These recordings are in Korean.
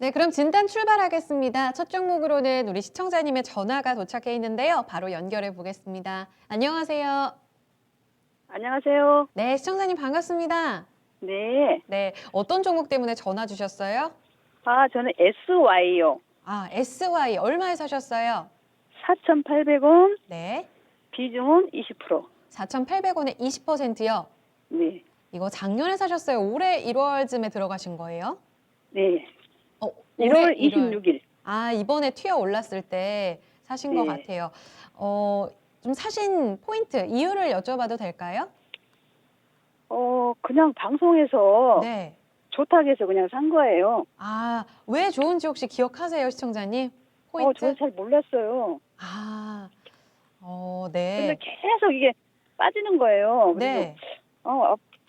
네, 그럼 진단 출발하겠습니다. 첫 종목으로는 우리 시청자님의 전화가 도착해 있는데요. 바로 연결해 보겠습니다. 안녕하세요. 안녕하세요. 네, 시청자님 반갑습니다. 네. 네, 어떤 종목 때문에 전화 주셨어요? 저는 SY요. 아, SY 얼마에 사셨어요? 4,800원, 네, 비중은 20%. 4,800원에 20%요. 네. 이거 작년에 사셨어요? 올해 1월쯤에 들어가신 거예요? 네. 어, 1월 올해 1월. 26일. 아, 이번에 튀어 올랐을 때 사신 것 네. 같아요. 좀 사신 포인트, 이유를 여쭤봐도 될까요? 그냥 방송에서 네. 좋다고 해서 그냥 산 거예요. 아, 왜 좋은지 혹시 기억하세요, 시청자님? 포인트? 저는 잘 몰랐어요. 아, 근데 네. 계속 이게 빠지는 거예요. 그래서, 네.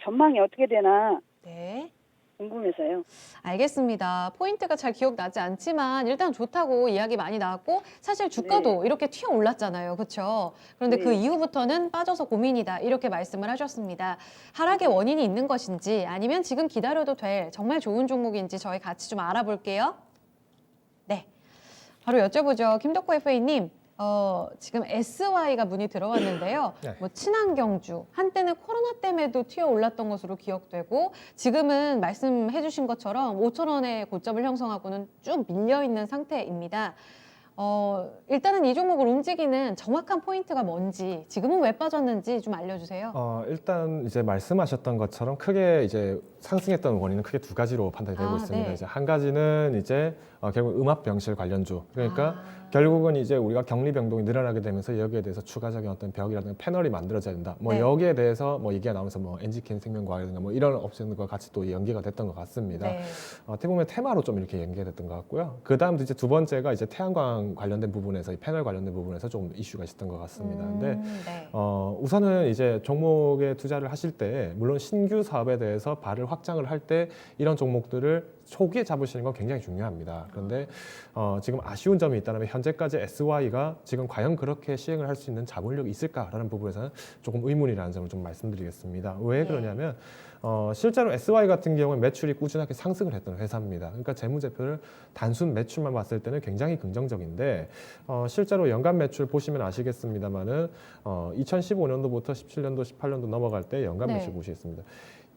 전망이 어떻게 되나 네. 궁금해서요. 알겠습니다. 포인트가 잘 기억나지 않지만 일단 좋다고 이야기 많이 나왔고 사실 주가도 이렇게 튀어 올랐잖아요. 그렇죠? 그런데 그 네. 이후부터는 빠져서 고민이다. 이렇게 말씀을 하셨습니다. 하락의 원인이 있는 것인지 아니면 지금 기다려도 될 정말 좋은 종목인지 저희 같이 좀 알아볼게요. 네. 바로 여쭤보죠. 김덕호 FA님. 지금 SY가 문의 들어왔는데요. 네. 뭐 친환경주, 한때는 코로나 때문에도 튀어 올랐던 것으로 기억되고 지금은 말씀해 주신 것처럼 5천 원의 고점을 형성하고는 쭉 밀려 있는 상태입니다. 일단은 이 종목을 움직이는 정확한 포인트가 뭔지, 지금은 왜 빠졌는지 좀 알려주세요. 일단 이제 말씀하셨던 것처럼 크게 이제 상승했던 원인은 크게 두 가지로 판단이 되고 있습니다. 네. 이제 한 가지는 이제 결국 음압병실 관련주. 그러니까 아. 결국은 이제 우리가 격리 병동이 늘어나게 되면서 여기에 대해서 추가적인 어떤 벽이라든가 패널이 만들어져야 된다. 뭐 네. 여기에 대해서 뭐 얘기가 나오면서 뭐 NGK 생명과학이라든가 뭐 이런 업체들과 같이 또 연계가 됐던 것 같습니다. 네. 어떻게 보면 테마로 좀 이렇게 연계가 됐던 것 같고요. 그 다음 이제 두 번째가 이제 태양광 관련된 부분에서 이 패널 관련된 부분에서 좀 이슈가 있었던 것 같습니다. 근데 네. 우선은 이제 종목에 투자를 하실 때 물론 신규 사업에 대해서 발을 확장을 할 때 이런 종목들을 초기에 잡으시는 건 굉장히 중요합니다. 그런데 지금 아쉬운 점이 있다면 현재까지 SY가 지금 과연 그렇게 시행을 할 수 있는 자본력이 있을까라는 부분에서는 조금 의문이라는 점을 좀 말씀드리겠습니다. 왜 그러냐면 실제로 SY 같은 경우는 매출이 꾸준하게 상승을 했던 회사입니다. 그러니까 재무제표를 단순 매출만 봤을 때는 굉장히 긍정적인데 실제로 연간 매출 보시면 아시겠습니다만은 2015년도부터 17년도, 18년도 넘어갈 때 연간 네. 매출 보시겠습니다.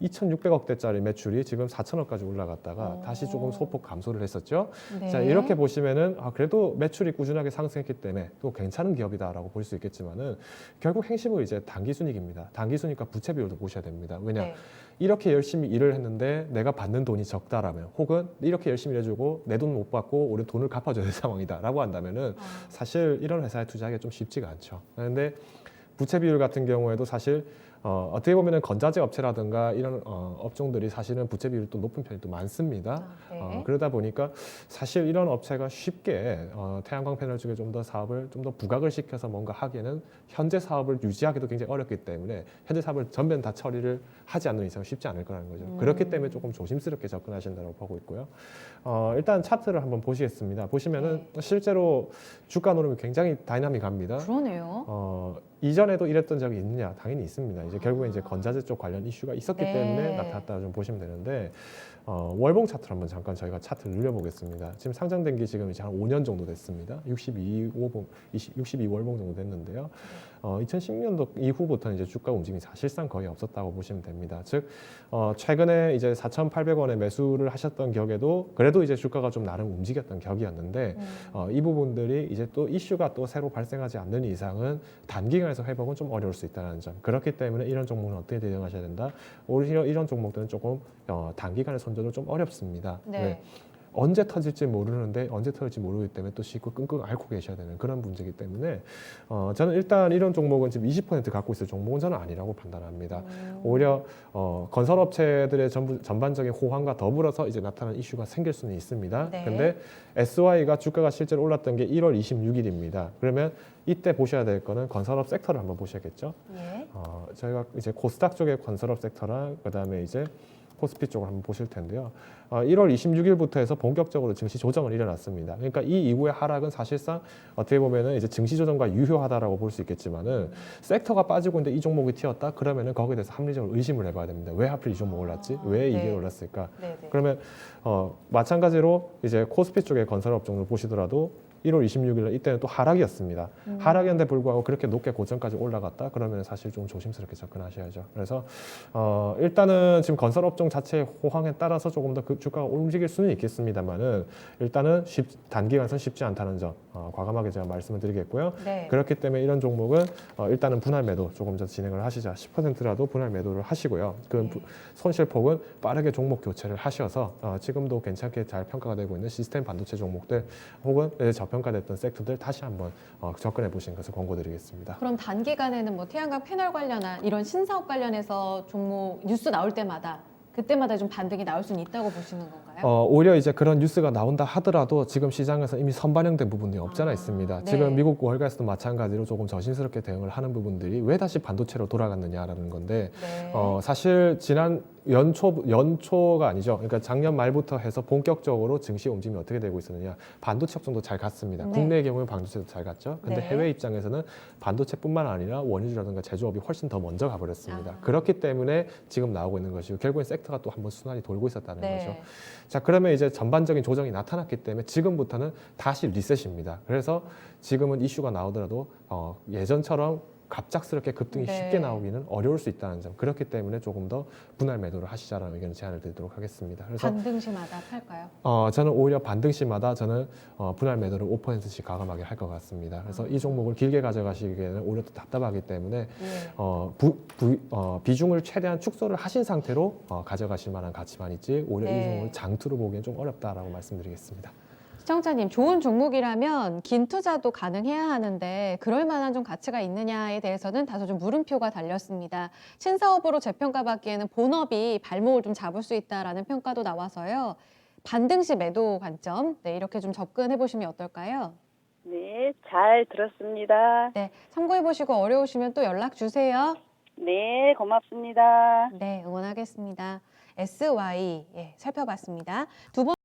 2,600억대짜리 매출이 지금 4천억까지 올라갔다가 다시 조금 소폭 감소를 했었죠. 네. 자, 이렇게 보시면은 그래도 매출이 꾸준하게 상승했기 때문에 또 괜찮은 기업이다라고 볼 수 있겠지만은 결국 행심은 이제 단기순이익입니다. 단기순이익과 부채 비율도 보셔야 됩니다. 왜냐? 네. 이렇게 열심히 일을 했는데 내가 받는 돈이 적다라면 혹은 이렇게 열심히 일해주고 내 돈 못 받고 우리 돈을 갚아줘야 될 상황이다라고 한다면은 사실 이런 회사에 투자하기가 좀 쉽지가 않죠. 그런데 부채 비율 같은 경우에도 사실 어떻게 보면은 건자재 업체라든가 이런 업종들이 사실은 부채 비율이 또 높은 편이 또 많습니다. 네. 그러다 보니까 사실 이런 업체가 쉽게 태양광 패널 쪽에 좀 더 사업을 좀 더 부각을 시켜서 뭔가 하기에는 현재 사업을 유지하기도 굉장히 어렵기 때문에 현재 사업을 전면 다 처리를 하지 않는 이상 쉽지 않을 거라는 거죠. 그렇기 때문에 조금 조심스럽게 접근하신다고 보고 있고요. 일단 차트를 한번 보시겠습니다. 보시면은 실제로 주가 노름이 굉장히 다이나믹합니다. 그러네요. 이전에도 이랬던 적이 있느냐? 당연히 있습니다. 이제 결국에 이제 건자재 쪽 관련 이슈가 있었기 네. 때문에 나타났다 좀 보시면 되는데 월봉 차트를 한번 잠깐 저희가 차트를 눌려보겠습니다. 지금 상장된 게 지금 이제 한 5년 정도 됐습니다. 62 월봉 정도 됐는데요. 2010년도 이후부터는 이제 주가 움직임이 사실상 거의 없었다고 보시면 됩니다. 즉 최근에 이제 4,800원에 매수를 하셨던 격에도 그래도 이제 주가가 좀 나름 움직였던 격이었는데 이 부분들이 이제 또 이슈가 또 새로 발생하지 않는 이상은 단기간에서 회복은 좀 어려울 수 있다는 점. 그렇기 때문에 이런 종목은 어떻게 대응하셔야 된다? 오히려 이런 종목들은 조금 단기간에 손절도 좀 어렵습니다. 네. 언제 터질지 모르는데 언제 터질지 모르기 때문에 또 씻고 끙끙 앓고 계셔야 되는 그런 문제이기 때문에 저는 일단 이런 종목은 지금 20% 갖고 있을 종목은 저는 아니라고 판단합니다. 오히려 건설업체들의 전반적인 호황과 더불어서 이제 나타난 이슈가 생길 수는 있습니다. 네. 근데 SY가 주가가 실제로 올랐던 게 1월 26일입니다. 그러면 이때 보셔야 될 거는 건설업 섹터를 한번 보셔야겠죠. 예. 저희가 이제 코스닥 쪽의 건설업 섹터랑 그다음에 이제 코스피 쪽을 한번 보실 텐데요. 1월 26일부터 해서 본격적으로 증시 조정을 일어났습니다. 그러니까 이 이후의 하락은 사실상 어떻게 보면은 이제 증시 조정과 유효하다라고 볼 수 있겠지만은 섹터가 빠지고 있는데 이 종목이 튀었다 그러면은 거기에 대해서 합리적으로 의심을 해봐야 됩니다. 왜 하필 이 종목 올랐지? 왜 이게 네. 올랐을까? 네, 네. 그러면 마찬가지로 이제 코스피 쪽의 건설업종을 보시더라도 1월 26일 이때는 또 하락이었습니다. 하락이었는데 불구하고 그렇게 높게 고점까지 올라갔다 그러면 사실 좀 조심스럽게 접근하셔야죠. 그래서 일단은 지금 건설업종 자체의 호황에 따라서 조금 더 그 주가가 움직일 수는 있겠습니다만은 일단은 단기간선 쉽지 않다는 점 과감하게 제가 말씀을 드리겠고요. 네. 그렇기 때문에 이런 종목은 일단은 분할 매도 조금 더 진행을 하시자. 10%라도 분할 매도를 하시고요. 그 네. 손실폭은 빠르게 종목 교체를 하셔서 지금도 괜찮게 잘 평가가 되고 있는 시스템 반도체 종목들 혹은 저평가됐던 섹터들 다시 한번 접근해 보시는 것을 권고드리겠습니다. 그럼 단기간에는 뭐 태양광 패널 관련한 이런 신사업 관련해서 종목 뉴스 나올 때마다 그때마다 좀 반등이 나올 수는 있다고 보시는 건가요? 오히려 이제 그런 뉴스가 나온다 하더라도 지금 시장에서 이미 선반영된 부분들이 없잖아 있습니다. 네. 지금 미국 월가에서도 마찬가지로 조금 조심스럽게 대응을 하는 부분들이 왜 다시 반도체로 돌아갔느냐라는 건데 네. 사실 지난 연초가 아니죠. 그러니까 작년 말부터 해서 본격적으로 증시 움직임이 어떻게 되고 있었느냐. 반도체 업종도 잘 갔습니다. 네. 국내의 경우에 반도체도 잘 갔죠. 근데 네. 해외 입장에서는 반도체뿐만 아니라 원유주라든가 제조업이 훨씬 더 먼저 가버렸습니다. 아. 그렇기 때문에 지금 나오고 있는 것이고 결국엔 섹터가 또 한번 순환이 돌고 있었다는 네. 거죠. 자, 그러면 이제 전반적인 조정이 나타났기 때문에 지금부터는 다시 리셋입니다. 그래서 지금은 이슈가 나오더라도 예전처럼 갑작스럽게 급등이 네. 쉽게 나오기는 어려울 수 있다는 점. 그렇기 때문에 조금 더 분할 매도를 하시자라는 의견을 제안을 드리도록 하겠습니다. 그래서 반등시마다 팔까요? 저는 오히려 반등시마다 저는 분할 매도를 5%씩 가감하게 할 것 같습니다. 그래서 이 종목을 길게 가져가시기에는 오히려 또 답답하기 때문에 예. 비중을 최대한 축소를 하신 상태로 가져가실 만한 가치만 있지 오히려 이 네. 종목을 장투로 보기엔 좀 어렵다라고 말씀드리겠습니다. 시청자님, 좋은 종목이라면 긴 투자도 가능해야 하는데 그럴 만한 좀 가치가 있느냐에 대해서는 다소 좀 물음표가 달렸습니다. 신사업으로 재평가받기에는 본업이 발목을 좀 잡을 수 있다라는 평가도 나와서요. 반등시 매도 관점, 네, 이렇게 좀 접근해 보시면 어떨까요? 네, 잘 들었습니다. 네, 참고해 보시고 어려우시면 또 연락 주세요. 네, 고맙습니다. 네, 응원하겠습니다. SY, 예, 살펴봤습니다. 두 번.